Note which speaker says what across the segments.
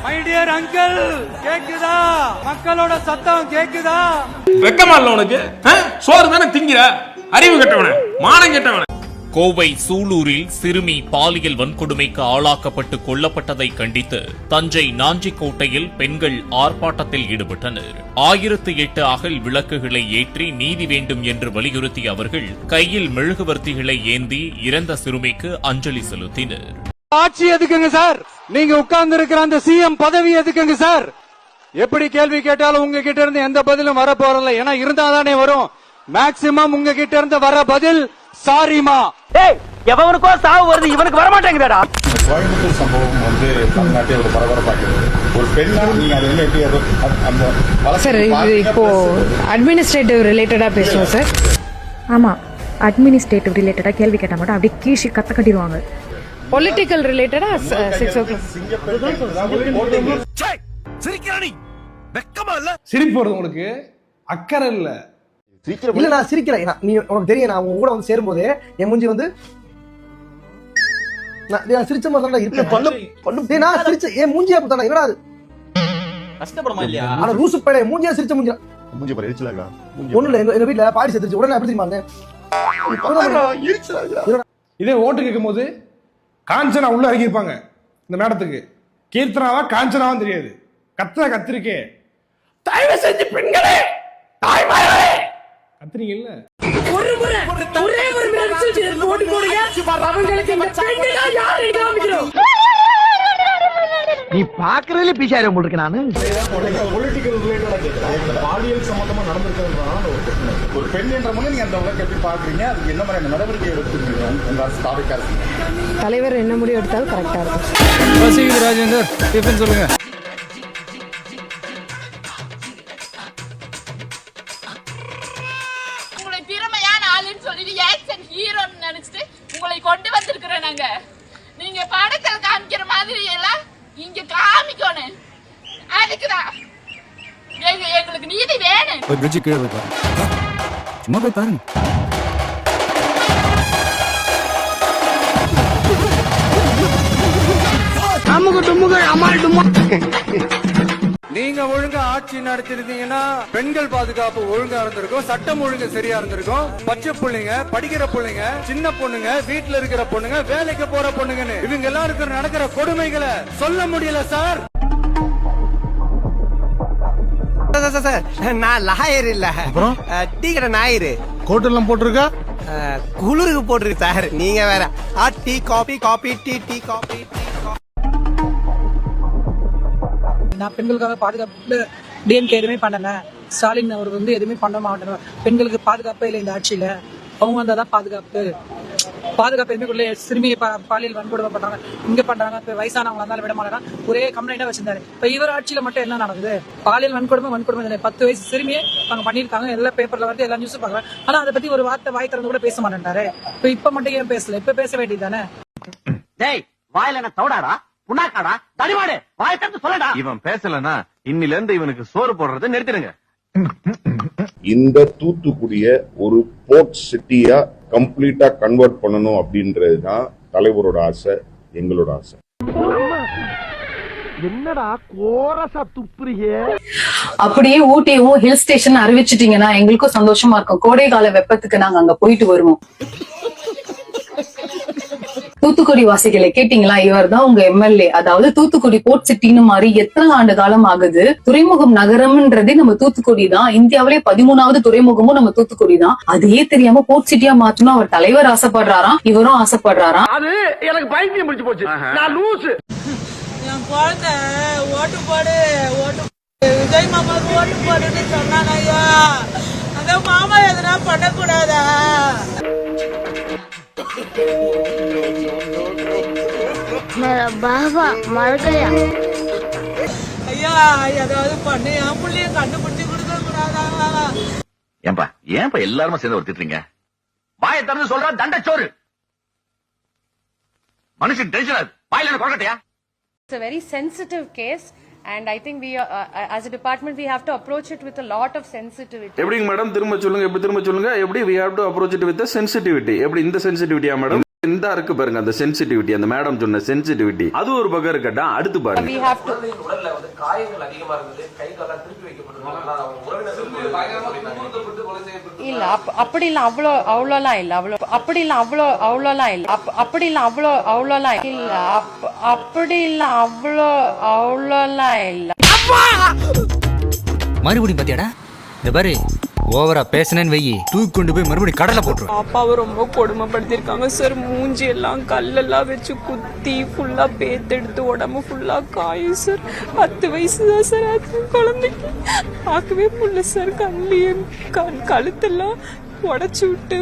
Speaker 1: My dear uncle, கேக்குதா? மக்களோட சத்தம் கேக்குதா?
Speaker 2: வெக்கமா இல்ல உனக்கு? சோறு தானே திங்கிற? அறிவு கெட்டவன, மானம் கெட்டவன.
Speaker 3: கோவை சூலூரில் சிறுமி பாலியல் வன்கொடுமைக்கு ஆளாக்கப்பட்டு கொல்லப்பட்டதை கண்டித்து தஞ்சை நாஞ்சிக்கோட்டையில் பெண்கள் ஆர்ப்பாட்டத்தில் ஈடுபட்டனர். 1008 அகல் விளக்குகளை ஏற்றி நீதி வேண்டும் என்று வலியுறுத்திய அவர்கள் கையில் மெழுகுவர்த்திகளை ஏந்தி இறந்த சிறுமிக்கு அஞ்சலி செலுத்தினர்.
Speaker 1: ஆட்சி எதுக்குங்க சார்? நீங்க உட்கார்ந்து இருக்கிற அந்த சிஎம் பதவி எதுக்குங்க சார்? எப்படி கேள்வி கேட்டாலும் உங்ககிட்ட இருந்து எந்த பதிலும் வர போறதில்ல. ஏன்னா இருந்தாதானே வரும். மேக்சிமம் உங்ககிட்ட இருந்து வர பதில் சாரிமா.
Speaker 4: எவனுக்கோ சாவு வருது, இவனுக்கு வர மாட்டேங்குதா?
Speaker 5: கோயம்புத்தூர் சம்பவம் வந்து தமிழ்நாட்டை ஒரு பரபரப்பாகிறது. ஒரு பெண்ணா நீங்க அதை என்ன எப்படி
Speaker 6: சார் இது இப்போ அட்மினிஸ்ட்ரேட்டிவ் ரிலேட்டடா பேசுவோம் சார்.
Speaker 7: ஆமா, அட்மினிஸ்ட்ரேட்டிவ் ரிலேட்டடா கேள்வி கேட்டா மட்டும் அப்படியே கீழே கத்த கட்டிடுவாங்க.
Speaker 6: பொலிட்டிக்கல் ரிலேட்டடா 6 o'clock.
Speaker 8: சிரிப்பு வருது உங்களுக்கு, அக்கறை இல்ல. இல்ல நான் சிரிக்கிறேன். நீ உனக்கு தெரியும், நான் உங்க கூட வந்து சேரும்போது என் மூஞ்சி வந்து நான் சிரிச்ச மாதிரி தான் இருப்பேன். நான் சிரிச்ச என் மூஞ்சி அப்படி என்னடா அது
Speaker 4: கஷ்டப்படமா இல்லையா?
Speaker 8: ஆனா ரூசு பழைய மூஞ்சியா சிரிச்ச மூஞ்சி
Speaker 5: பாரு எரிச்சலாக்கா.
Speaker 8: ஒண்ணு இல்ல, எங்க வீட்டுல பாடி செத்துச்சு. உடனே எப்படி தெரியுமா இதே ஓட்டு கேட்கும் போது காஞ்சனா உள்ள இறங்கியிருப்பாங்க இந்த மேடத்துக்கு. கீர்த்தனாவா காஞ்சனாவும் தெரியாது. கத்திரிக்கே தயவு செஞ்சு பெண்களே தாய்மார்களே கத்திரிங்க இல்ல.
Speaker 6: ஒரு முறை ஒரே ஒரு மெசேஜ் போட்டு போடுங்க. அவங்களுக்கு இந்த பெண்களா யாரை காமிக்கிறோம்?
Speaker 4: நீ பாக்குறதுல பிசாரம் போட்டுருக்க. நானு
Speaker 5: பொலிட்டிக்கல் ரிலேட்டடா கேட்கிறேன். பாலியல் சம்பந்தமா நடந்திருக்கிறதுனால ஒரு பெண் என்ற முறை நீங்க அந்த வழக்கை எப்படி பாக்குறீங்க? அதுக்கு என்ன மாதிரியான நடவடிக்கை எடுத்துருக்கீங்க உங்க அரசு?
Speaker 6: தலைவர் என்ன முடிவு எடுத்தாலும் கரெக்டா இருக்கும்.
Speaker 1: ராஜேந்தர் டிஃபன் சொல்லுங்க.
Speaker 9: உங்களை திறமையான ஆளுன்னு சொல்லிட்டு ஆக்சன் ஹீரோன்னு நினைச்சிட்டு உங்களை கொண்டு வந்திருக்கிறோம் நாங்க. நீங்க படத்துல காமிக்கிற மாதிரி எல்லாம் இங்க காமிக்கணும். அதுக்குதான் எங்களுக்கு நீதி வேணும்.
Speaker 1: ஒரு பிரிட்ஜ் கீழே போய் பாருங்க, சும்மா போய் பாருங்க. நீங்க ஒழுங்கா ஆட்சி நடத்திருந்தீங்கன்னா பெண்கள் பாதுகாப்பு ஒழுங்கா இருந்திருக்கும், சட்டம் ஒழுங்கு சரியா இருந்திருக்கும். பச்சை பிள்ளைங்க, படிக்கிற பிள்ளைங்க, சின்ன பொண்ணுங்க, வீட்டுல இருக்கிற பொண்ணுங்க, வேலைக்கு போற பொண்ணுங்கன்னு இவங்க எல்லாருக்கும் நடக்கிற கொடுமைகளை சொல்ல முடியல சார்.
Speaker 4: நான் லாயர் இல்ல, டீ கடை ஞாயிறு.
Speaker 8: கோட் எல்லாம் போட்டிருக்கா,
Speaker 4: குளிருக்கு போட்டிருக்கு சார். நீங்க வேற tea coffee coffee tea tea coffee.
Speaker 10: நான் பெண்களுக்காக பாதுகாப்பு டிஎம்கே எதுவுமே பண்ணல. ஸ்டாலின் அவர் வந்து எதுவுமே பண்ண மாட்டேன். பெண்களுக்கு பாதுகாப்பே இல்லை இந்த ஆட்சியில. அவங்க வந்தாதான் பாதுகாப்பு. எதுவுமே சிறுமியை பாலியல் வன்கொடுமை பண்றாங்க, இங்க பண்றாங்க. இப்ப வயசானவங்க இருந்தாலும் விட மாட்டாங்க. ஒரே கம்ப்ளைண்டா வச்சிருந்தாரு. இப்ப இவர் ஆட்சியில மட்டும் என்ன நடக்குது? பாலியல் வன்கொடுமை 10 வயசு சிறுமியை அவங்க பண்ணிருக்காங்க. எல்லா பேப்பர்ல வந்து எல்லா நியூஸும் பாக்குறாங்க. ஆனா அதை பத்தி ஒரு வார்த்தை வாய் திறந்து கூட பேச மாட்டேன்டாரு. இப்ப மட்டும் ஏன் பேசல? இப்ப பேச வேண்டியதானே?
Speaker 4: வாயில என்ன தௌடாடா, புண்ணாக்காடா, தடிமாடு, வாய் திறந்து சொல்லடா.
Speaker 2: இவன் பேசலன்னா இன்னில இருந்து இவனுக்கு சோறு போடுறதை நிறுத்திடுங்க.
Speaker 5: இந்த தூத்துக்குடிய ஒரு போர்ட் சிட்டியா கம்ப்ளீட்டா கன்வெர்ட் பண்ணணும் அப்படின்றதுதான் தலைவரோட ஆசை, எங்களோட ஆசை.
Speaker 4: என்னடா கோரசா துப்புறியே?
Speaker 7: அப்படியே ஊட்டியும் ஹில் ஸ்டேஷன் அறிவிச்சிட்டீங்கன்னா எங்களுக்கும் சந்தோஷமா இருக்கும். கோடை கால வெப்பத்துக்கு நாங்க அங்க போயிட்டு வருவோம். தூத்துக்குடி வாசிகளை கேட்டீங்களா? இவர் தான் உங்க எம்எல்ஏ. அதாவது தூத்துக்குடி போர்ட் சிட்டின்னு மாறி எத்தனை ஆண்டு காலம் ஆகுது? துறைமுகம் நகரம்ன்றதே நம்ம தூத்துக்குடி தான். இந்தியாவிலே 13வது துறைமுகமும் நம்ம தூத்துக்குடி தான். அதே தெரியாம போர்ட் சிட்டியா மாத்தணும் அவர் தலைவர் ஆசைப்படுறாராம், இவரும் ஆசைப்படுறாராம்.
Speaker 4: அது எனக்கு பைத்தியம் பிடிச்சு போச்சு. நான் லூசு.
Speaker 10: என் குழந்தை ஓட்டு போடு விஜய் மாமாவுக்கு ஓட்டு போடுன்னு சொன்னாங்க. ஐயா அந்த மாமா எதுனா பண்ணக்கூடாதா? ஐயா ஏதாவது பண்ணி என் புள்ளைய கண்டுபிடிச்சு கொடுக்க கூடாதா?
Speaker 2: ஏன்பா எல்லாருமே சேர்ந்து ஒருத்திட்டீங்க? வாயை திறந்து சொல்ற தண்டச்சோறு. மனுஷன் டென்ஷன் ஆகுது. வாயில என்ன கொள்ளட்டையா?
Speaker 6: It's a very sensitive case And I think we, as a department, we have to approach it with a lot of sensitivity.
Speaker 5: எப்படிங்க மேடம் திரும்ப சொல்லுங்க எப்படி we have to approach it with the sensitivity எப்படி இந்த சென்சிட்டிவிட்டியா madam இந்த இருக்கு பாருங்க அந்த சென்சிட்டிவிட்டி அந்த மேடம் சொன்ன சென்சிட்டிவிட்டி அது ஒரு பக்கம் இருக்கட்டா அடுத்து பாருங்க
Speaker 6: We have to.
Speaker 4: உடல்ல வந்து காயங்கள் அதிகமா இருந்தது கை கால திருப்பி வைக்கப்பட்டிருந்தாங்க
Speaker 6: இல்ல அப்படி இல்ல அவ்வளோலாம் இல்ல அப்படி இல்ல அவ்வளோலாம் இல்ல அப்படி இல்ல அவ்வளோலாம் இல்ல அப்படி இல்ல அவ்வளோலாம் இல்ல.
Speaker 4: மறுபடியும் பாத்தியாடா இந்த பாரு ஓவரா பேசினேன்னு வெயி தூக்கி கொண்டு போய் மறுபடியும் கடலை போட்டுரும்.
Speaker 6: அப்பாவை ரொம்ப கொடுமைப்படுத்திருக்காங்க சார். மூஞ்சி எல்லாம் கல்லெல்லாம் வச்சு குத்தி ஃபுல்லா பேத்தெடுத்து உடம்பு ஃபுல்லா காயும் சார். 10 வயசு தான் சார் அது குழந்தைக்கு. பார்க்கவே முடியல சார். கழுத்தெல்லாம் உடச்சு விட்டு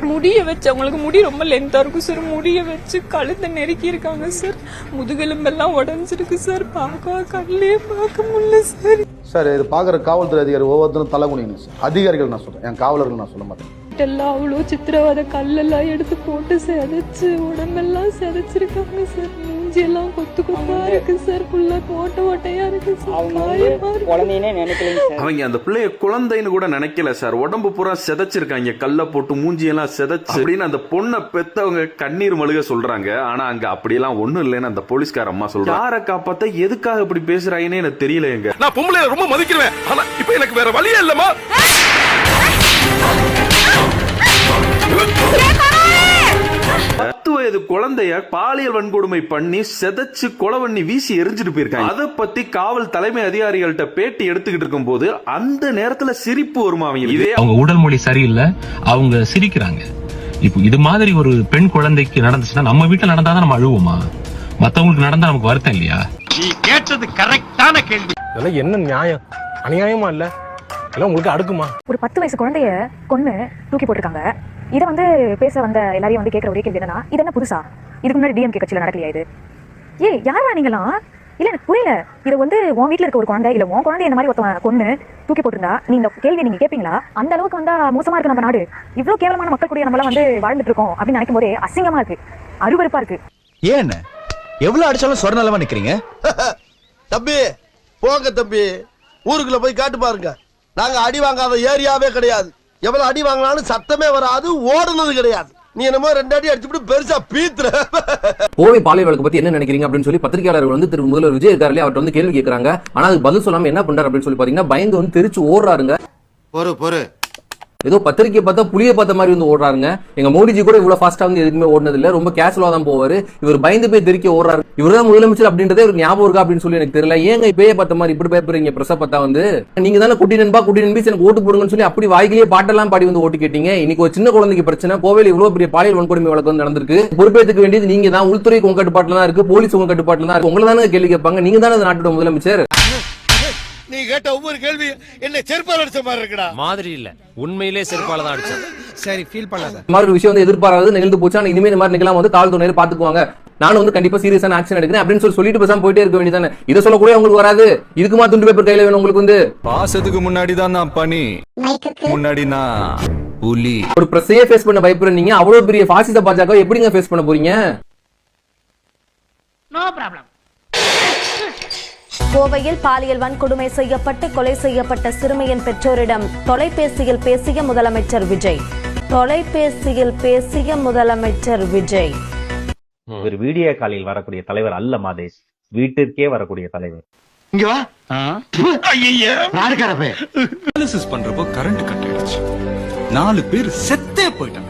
Speaker 6: முடிய வச்சு அவங்களுக்கு முடி ரொம்ப லென்த்தா இருக்கும் சார். முடிய வச்சு கழுத்தை நெருக்கி இருக்காங்க சார். முதுகெலும்பெல்லாம் உடஞ்சிருக்கு சார். கல்லே பார்க்க முடியல சார்.
Speaker 5: சார் இது பாக்குற காவல்துறை அதிகாரி ஒவ்வொருத்தரும் தலைகுனிங்க சார். அதிகாரிகள் நான் சொல்றேன், என் காவலர்கள் நான் சொல்ல மாட்டேன்.
Speaker 6: எல்லாம் அவ்வளோ சித்திரவதை கல்லெல்லாம் எடுத்து போட்டு செதைச்சு உடம்பெல்லாம் செதைச்சிருக்காங்க சார். மூஞ்சி எல்லாம் கொத்தா இருக்கு சார். ஃபுல்லா ஓட்டையா இருக்கு சார்.
Speaker 5: அவங்க அந்த பிள்ளைய குழந்தைன்னு கூட நினைக்கல சார். உடம்பு பூரா செதைச்சிருக்காங்க கல்ல போட்டு மூஞ்சியெல்லாம் செதைச்சு அப்படின்னு அந்த பொண்ணை பெத்தவங்க கண்ணீர் மழுக சொல்றாங்க. ஆனா அங்க அப்படியெல்லாம் ஒண்ணும் இல்லைன்னு அந்த போலீஸ்கார அம்மா சொல்றாங்க. யாரை காப்பாத்த எதுக்காக இப்படி பேசுறாங்கன்னு எனக்கு தெரியல. எங்க
Speaker 8: நான் பொம்பளை ரொம்ப மதிக்கிறேன், ஆனா இப்ப எனக்கு வேற வழியே இல்லமா.
Speaker 5: வயது குழந்தைய பாலியல் வன்கொடுமை பண்ணி செதைச்சு கொலை பண்ணி வீசி எரிஞ்சிட்டு போயிருக்காங்க. அதை பத்தி காவல் தலைமை அதிகாரிகள்ட்ட பேட்டி எடுத்துக்கிட்டு இருக்கும் போது அந்த நேரத்துல சிரிப்பு வருமா அவங்க? இதே
Speaker 11: அவங்க உடல் மொழி சரியில்லை, அவங்க சிரிக்கிறாங்க. இப்போ இது மாதிரி ஒரு பெண் குழந்தைக்கு நடந்துச்சுன்னா நம்ம வீட்டுல நடந்தாதான் நம்ம அழுவோமா? மத்தவங்களுக்கு நடந்தா நமக்கு வருத்தம் இல்லையா?
Speaker 4: நீ கேட்டது கரெக்டான கேள்வி.
Speaker 8: இதெல்லாம் என்ன நியாயம்? அநியாயமா இல்ல? எல்லாம் உங்களுக்கு அடுக்குமா?
Speaker 6: ஒரு 10 வயசு குழந்தைய கொன்னு தூக்கி போட்டிருக்காங்க. இதை வந்து பேச வந்த எல்லாரையும் வந்து கேட்கற ஒரே கேள்வி என்னன்னா, இது என்ன புதுசா? இதுக்கு முன்னாடி டிஎம்கே கட்சியில நடக்கலையா இது? யாரா நீங்களாம்? இல்ல எனக்கு புரியல. இது வந்து உன் வீட்டுல இருக்க ஒரு குழந்தை இல்ல உன் குழந்தை இந்த மாதிரி ஒருத்தவங்க கொன்னு தூக்கி போட்டிருந்தா நீ இந்த கேள்வியை நீங்க கேட்பீங்களா? அந்த அளவுக்கு வந்தா மோசமா இருக்கு நம்ம நாடு. இவ்வளவு கேவலமான மக்கள் கூட நம்மளாம் வந்து வாழ்ந்துட்டு இருக்கோம் அப்படின்னு நினைக்கும் போதே அசிங்கமா இருக்கு, அருவருப்பா இருக்கு.
Speaker 4: ஏன் எவ்வளவு அடிச்சாலும் சொர்ணலமா நிக்கிறீங்க? தம்பி போங்க தம்பி, ஊருக்குள்ள போய் காட்டு பாருங்க. நாங்க அடி வாங்காத ஏரியாவே கிடையாது. எவ்வளவு அடி வாங்கினாலும் சத்தமே வராது, ஓடுனது கிடையாது. நீ என்னமோ 2 அடி அடிச்சுட்டு பெருசா பீத்துற.
Speaker 11: கோவை பாலியல் வழக்கு பத்தி என்ன நினைக்கிறீங்க அப்படின்னு சொல்லி பத்திரிகையாளர்கள் வந்து திரு முதல்வர் விஜய் இருக்காரு, அவர்கிட்ட வந்து கேள்வி கேட்கறாங்க. ஆனா அதுக்கு பதில் சொல்லாம என்ன பண்றாரு அப்படின்னு சொல்லி பாத்தீங்கன்னா பயந்து வந்து தெரிச்சு ஓடுறாருங்க.
Speaker 4: பொறு
Speaker 11: ஏதோ பத்திரிக்கை பார்த்தா புளிய பார்த்த மாதிரி வந்து ஓடுறாருங்க. எங்க மோடிஜி கூட இவ்வளவு ஃபாஸ்டா வந்து எதுவுமே ஓடுனது இல்ல, ரொம்ப கேஷுவலா தான் போவாரு. இவர் பயந்து போய் தெரிக்க ஓடுறாரு. இவர்தான் முதலமைச்சர் அப்படின்றதே ஒரு ஞாபகம் இருக்கா அப்படின்னு சொல்லி எனக்கு தெரியல. ஏங்க இப்பயே பார்த்த மாதிரி இப்படி பயப்படுறீங்க? பிரச பார்த்தா வந்து நீங்க தானே குட்டி நண்பா எனக்கு ஓட்டு போடுங்கன்னு சொல்லி அப்படி வாய்க்கிலேயே பாட்டெல்லாம் பாடி வந்து ஓட்டு கேட்டீங்க. இன்னைக்கு ஒரு சின்ன குழந்தைக்கு பிரச்சனை, கோவையில் இவ்வளவு பெரிய பாலியல் வன்கொடுமை வழக்கு வந்து நடந்திருக்கு. பொறுப்பேற்றுக்க வேண்டியது நீங்க தான். உள்துறை உங்க கட்டுப்பாட்டுல தான் இருக்கு, போலீஸ் உங்க கட்டுப்பாட்டுல தான் இருக்கு. உங்களை தானே கேள்வி கேட்பாங்க. நீங்க தானே நாட்டோட முதலமைச்சர்.
Speaker 4: நீ கேட்ட ஒவ்வொரு கேள்வி என்ன செருப்பால அடிச்ச மாதிரி இருக்குடா.
Speaker 11: மாதிரி இல்ல, உண்மையிலே செருப்பால தான் அடிச்சேன்.
Speaker 4: சரி ஃபீல் பண்ணாத.
Speaker 11: இந்த மாதிரி விஷயம் வந்து எதிர்பாராது நிகழ்ந்து போச்சு. ஆனா இனிமே இந்த மாதிரி நிகழாம வந்து காவல்துறையினர் பாத்துக்குவாங்க. நானும் வந்து கண்டிப்பா சீரியஸான ஆக்ஷன் எடுக்கிறேன் அப்படின்னு சொல்லிட்டு பேசாம போயிட்டே இருக்க வேண்டியதானே. இதை சொல்லக்கூடிய உங்களுக்கு வராது. இதுக்குமா துண்டு பேப்பர் கையில வேணும் உங்களுக்கு வந்து?
Speaker 5: பாசத்துக்கு முன்னாடி தான் நான் பனி, முன்னாடி நான் புலி.
Speaker 11: ஒரு பிரச்சனையே ஃபேஸ் பண்ண பயப்படுறீங்க. அவ்வளவு பெரிய பாசிச பாஜக எப்படிங்க ஃபேஸ் பண்ண போறீங்க?
Speaker 9: No problem.
Speaker 6: கோவையில் பாலியல் வன்கொடுமை செய்யப்பட்டு கொலை செய்யப்பட்ட சிறுமியின் பெற்றோரிடம் தொலைபேசியில் பேசிய முதலமைச்சர் விஜய்.
Speaker 11: ஒரு வீடியோ காலில் வரக்கூடிய தலைவர் அல்ல மாதேஷ், வீட்டிற்கே வரக்கூடிய தலைவர்.
Speaker 4: இங்க வா. ஐயா யாருக்காரப்பே
Speaker 5: அனாலிசிஸ் பண்றப்போ கரண்ட் கட் ஆயிடுச்சு. 4 பேர் செத்தே போயிட்டாங்க.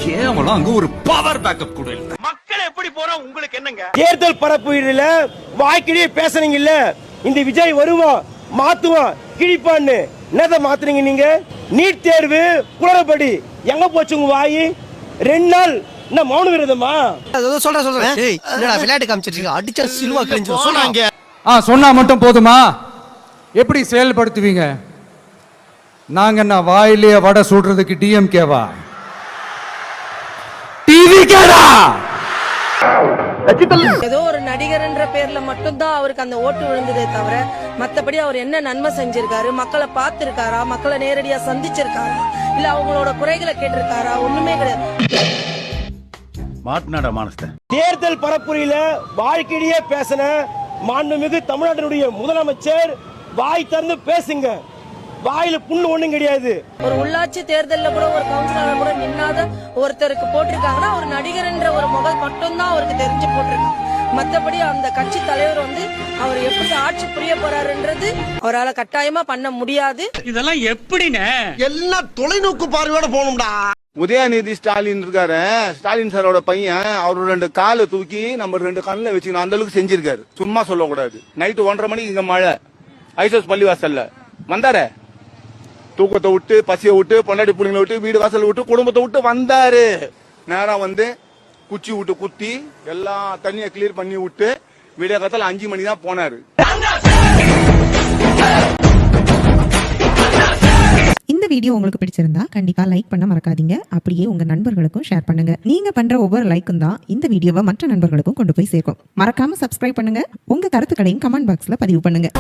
Speaker 5: கேவலம் அங்க ஒரு பவர் பேக்கப் கூட இல்ல.
Speaker 4: மக்கள் எப்படி போறா உங்களுக்கு என்னங்க?
Speaker 8: தேர்தல் பரப்புல வாய்க்கிலேயே பேசுறீங்கல்ல, இந்த விஜய் வருவான் மாத்துவான் கிழிப்பான்னு என்னத மாத்துறீங்க நீங்க? நீட் தேர்வு குளறுபடி எங்க போச்சு உங்க வாய்? 2 நாள் என்ன மௌன விரதமா?
Speaker 4: சொல்றேன். ஏய் என்னடா விளையாட்டு காமிச்சிட்டு அடிச்சா சிலுவா கிழிஞ்சு சொன்னாங்க.
Speaker 1: சொன்னா மட்டும் போதுமா? எப்படி செயல்படுத்துவீங்க? நாங்க என்ன வாயிலேயே வடை சுடுறதுக்கு டிஎம்கேவா? டிவிகேடா?
Speaker 10: ஏதோ ஒரு நடிகர்ன்ற பேர்ல மட்டும்தான் அவருக்கு அந்த ஓட்டு விழுந்ததே தவிர மத்தபடி அவர் என்ன நன்மை செஞ்சிருக்காரு? மக்களை பார்த்திருக்காரா? மக்களை நேரடியா சந்திச்சிருக்காரா? இல்ல அவங்களோட குறைகளை கேட்டிருக்காரா? ஒண்ணுமே கிடையாது.
Speaker 4: மாட்னாடா மானஸ்த.
Speaker 8: தேர்தல் பரப்புரையில வாழ்க்கையிலேயே பேசின
Speaker 4: மாண்புமிகு தமிழ்நாட்டினுடைய முதலமைச்சர் வாய் திறந்து பேசுங்க. வாயில புண்ணு ஒண்ணும் கிடையாது.
Speaker 10: ஒரு உள்ளாட்சி தேர்தலில் கூட ஒரு கவுன்சிலர் கூட நின்னாத ஒருத்தருக்கு போட்டிருக்காங்கன்னா ஒரு நடிகர் என்ற ஒரு முகம் மட்டும்தான் அவருக்கு தெரிஞ்சு போட்டிருக்காங்க. மற்றபடி அந்த கட்சி தலைவர் வந்து அவர் எப்படி ஆட்சி புரிய போறாருன்றது அவரால் கட்டாயமா பண்ண முடியாது.
Speaker 4: இதெல்லாம் எப்படின்னு எல்லாம் தொலைநோக்கு பார்வையோட போகணும்டா.
Speaker 1: உதயநிதி ஸ்டாலின் இருக்காரு, ஸ்டாலின் சாரோட பையன், அவரு 2 காலை தூக்கி நம்ம 2 கண்ணில் வச்சுக்கணும், அந்த அளவுக்கு செஞ்சிருக்காரு. சும்மா சொல்லக்கூடாது. நைட்டு 1:30 மணிக்கு இங்க மழை, ஐசோஸ் பள்ளிவாசல்ல வந்தாரு. தூக்கத்தை விட்டு, பசியை விட்டு, பொண்டாட்டி பிள்ளைங்களை விட்டு, வீடு வாசல் விட்டு, குடும்பத்தை விட்டு வந்தாரு. நேரம் வந்து குச்சி விட்டு குத்தி எல்லாம் தண்ணியை கிளியர் பண்ணி விட்டு விடிய காலத்துல 5 மணி தான் போனாரு.
Speaker 6: இந்த வீடியோ உங்களுக்கு பிடிச்சிருந்தா கண்டிப்பா லைக் பண்ண மறக்காதீங்க. அப்படியே உங்க நண்பர்களுக்கும் ஷேர் பண்ணுங்க. நீங்க பண்ற ஒவ்வொரு லைக்கும் தான் இந்த வீடியோவை மற்ற நண்பர்களுக்கும் கொண்டு போய் சேர்க்கும். மறக்காம சப்ஸ்கிரைப் பண்ணுங்க. உங்க கருத்துக்களையும் கமெண்ட் பாக்ஸ்ல பதிவு பண்ணுங்க.